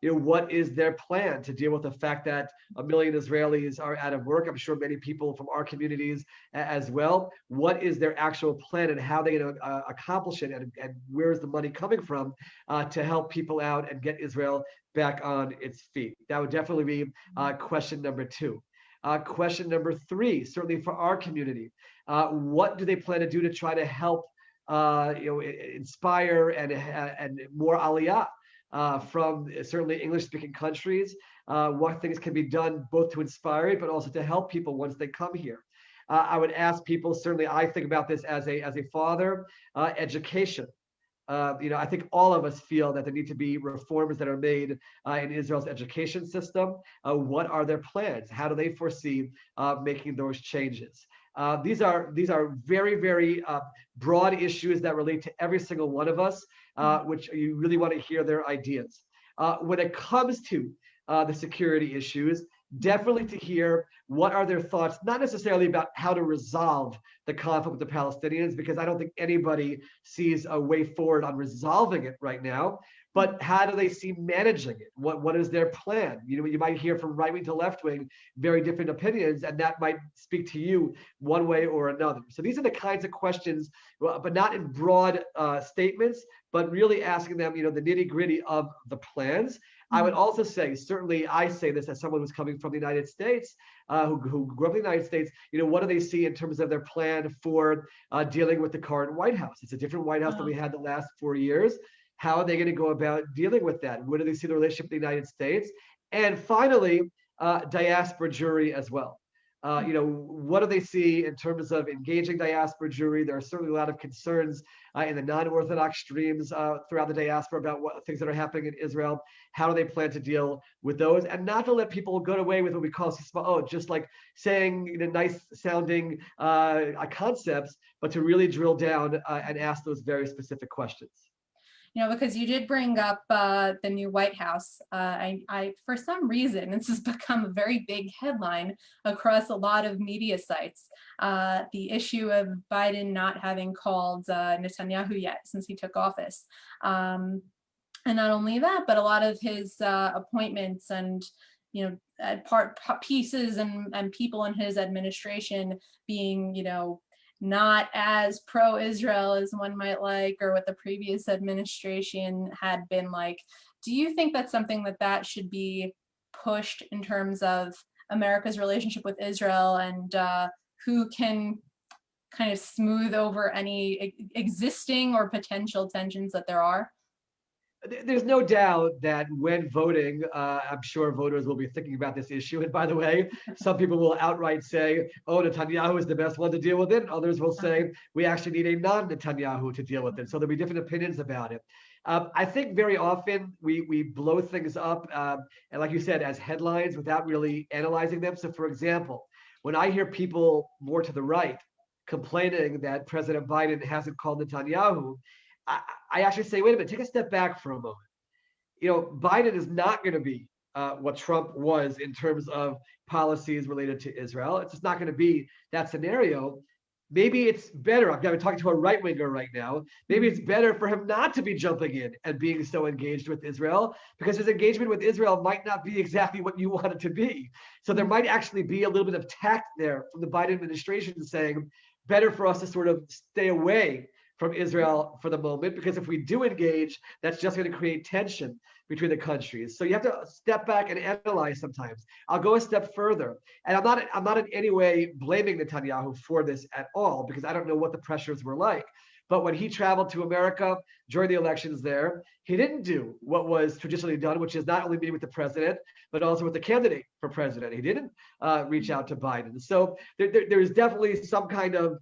What is their plan to deal with the fact that 1 million Israelis are out of work? I'm sure many people from our communities as well. What is their actual plan and how they're going to accomplish it, and where is the money coming from to help people out and get Israel back on its feet? That would definitely be question number two. Question number three, certainly for our community, what do they plan to do to try to help inspire and more aliyah from certainly English-speaking countries? What things can be done both to inspire it, but also to help people once they come here? I would ask people, certainly I think about this as a father, education. I think all of us feel that there need to be reforms that are made in Israel's education system. What are their plans? How do they foresee making those changes? These are very, very broad issues that relate to every single one of us, which you really want to hear their ideas. When it comes to the security issues, definitely to hear what are their thoughts, not necessarily about how to resolve the conflict with the Palestinians, because I don't think anybody sees a way forward on resolving it right now, but how do they see managing it? What is their plan? You might hear from right wing to left wing very different opinions, and that might speak to you one way or another. So these are the kinds of questions, but not in broad statements, but really asking them, the nitty gritty of the plans. I would also say, certainly I say this as someone who's coming from the United States, who grew up in the United States, what do they see in terms of their plan for dealing with the current White House? It's a different White House than we had the last 4 years. How are they going to go about dealing with that? Where do they see the relationship with the United States? And finally, diaspora Jewry as well. What do they see in terms of engaging diaspora Jewry? There are certainly a lot of concerns in the non-Orthodox streams throughout the diaspora about what things that are happening in Israel. How do they plan to deal with those? And not to let people go away with what we call just like saying nice sounding concepts, but to really drill down and ask those very specific questions. Because you did bring up the new White House. I for some reason, this has become a very big headline across a lot of media sites. The issue of Biden not having called Netanyahu yet since he took office. And not only that, but a lot of his appointments and pieces and people in his administration being, not as pro-Israel as one might like, or what the previous administration had been like. Do you think that's something that should be pushed in terms of America's relationship with Israel, and who can kind of smooth over any existing or potential tensions that there are? There's no doubt that when voting, I'm sure voters will be thinking about this issue. And by the way, some people will outright say, oh, Netanyahu is the best one to deal with it. Others will say, we actually need a non-Netanyahu to deal with it. So there'll be different opinions about it. I think very often we blow things up, and like you said, as headlines without really analyzing them. So for example, when I hear people more to the right complaining that President Biden hasn't called Netanyahu, I actually say, wait a minute, take a step back for a moment. Biden is not going to be what Trump was in terms of policies related to Israel. It's just not going to be that scenario. Maybe it's better. I'm talking to a right winger right now. Maybe it's better for him not to be jumping in and being so engaged with Israel, because his engagement with Israel might not be exactly what you want it to be. So there might actually be a little bit of tact there from the Biden administration saying, better for us to sort of stay away from Israel for the moment, because if we do engage, that's just going to create tension between the countries. So you have to step back and analyze sometimes. I'll go a step further. And I'm not in any way blaming Netanyahu for this at all, because I don't know what the pressures were like. But when he traveled to America during the elections there, he didn't do what was traditionally done, which is not only meeting with the president, but also with the candidate for president. He didn't reach out to Biden. So there's definitely some kind of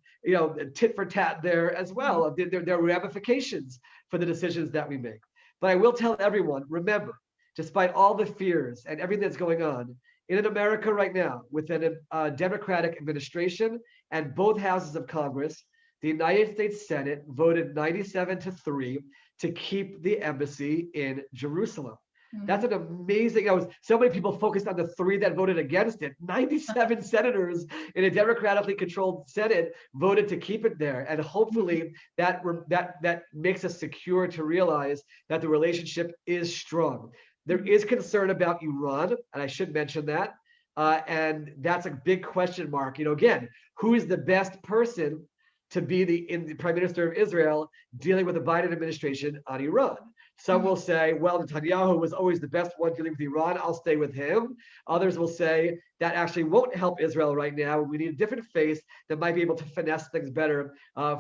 tit for tat there as well. There are ramifications for the decisions that we make. But I will tell everyone, remember, despite all the fears and everything that's going on in America right now, within a Democratic administration and both houses of Congress, the United States Senate voted 97-3 to keep the embassy in Jerusalem. That's an amazing. So many people focused on the 3 that voted against it. 97 senators in a democratically controlled Senate voted to keep it there, and hopefully that makes us secure to realize that the relationship is strong. There is concern about Iran, and I should mention that, and that's a big question mark. Again, who is the best person to be the Prime Minister of Israel dealing with the Biden administration on Iran? Some will say, well, Netanyahu was always the best one dealing with Iran. I'll stay with him. Others will say that actually won't help Israel right now. We need a different face that might be able to finesse things better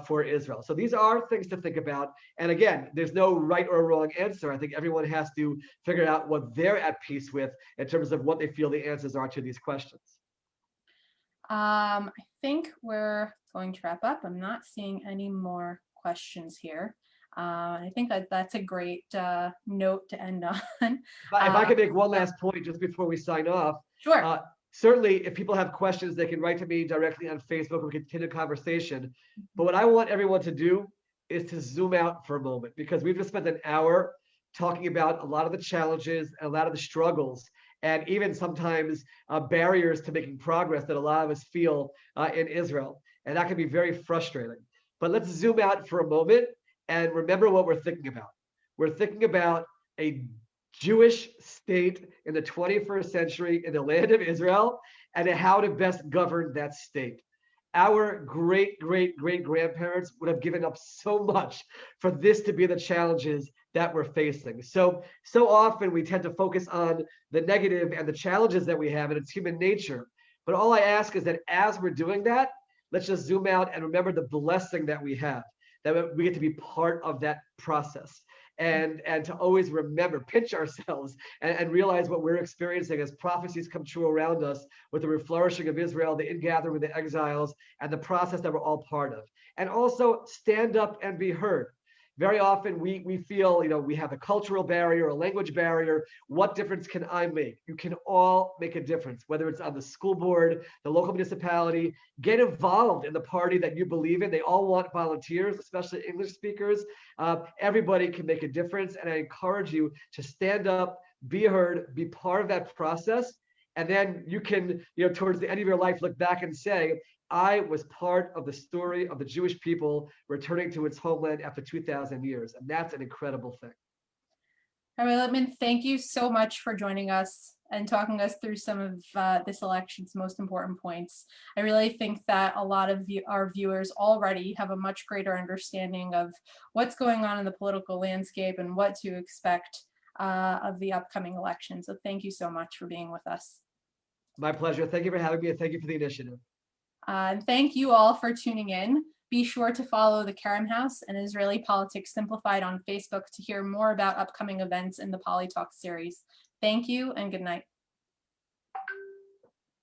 for Israel. So these are things to think about. And again, there's no right or wrong answer. I think everyone has to figure out what they're at peace with in terms of what they feel the answers are to these questions. I think we're going to wrap up. I'm not seeing any more questions here. I think that's a great note to end on. If I could make one last point just before we sign off. Sure. Certainly, if people have questions, they can write to me directly on Facebook. We can continue the conversation. But what I want everyone to do is to zoom out for a moment, because we've just spent an hour talking about a lot of the challenges and a lot of the struggles, and even sometimes barriers to making progress that a lot of us feel in Israel. And that can be very frustrating. But let's zoom out for a moment and remember what we're thinking about. We're thinking about a Jewish state in the 21st century in the land of Israel, and how to best govern that state. Our great grandparents would have given up so much for this to be the challenges that we're facing. So often we tend to focus on the negative and the challenges that we have, and it's human nature. But all I ask is that as we're doing that, let's just zoom out and remember the blessing that we have, that we get to be part of that process. And to always remember, pinch ourselves and realize what we're experiencing as prophecies come true around us with the reflourishing of Israel, the ingathering of the exiles, and the process that we're all part of. And also stand up and be heard. Very often we feel, we have a cultural barrier, a language barrier. What difference can I make? You can all make a difference, whether it's on the school board, the local municipality. Get involved in the party that you believe in. They all want volunteers, especially English speakers. Everybody can make a difference. And I encourage you to stand up, be heard, be part of that process. And then you can, towards the end of your life, look back and say, I was part of the story of the Jewish people returning to its homeland after 2,000 years. And that's an incredible thing. Rabbi Lipman, thank you so much for joining us. and talking us through some of this election's most important points. I really think that a lot of our viewers already have a much greater understanding of what's going on in the political landscape and what to expect of the upcoming election. So thank you so much for being with us. My pleasure. Thank you for having me, and thank you for the initiative. And thank you all for tuning in. Be sure to follow the Kerem House and Israeli Politics Simplified on Facebook to hear more about upcoming events in the Poli-Talks series. Thank you and good night.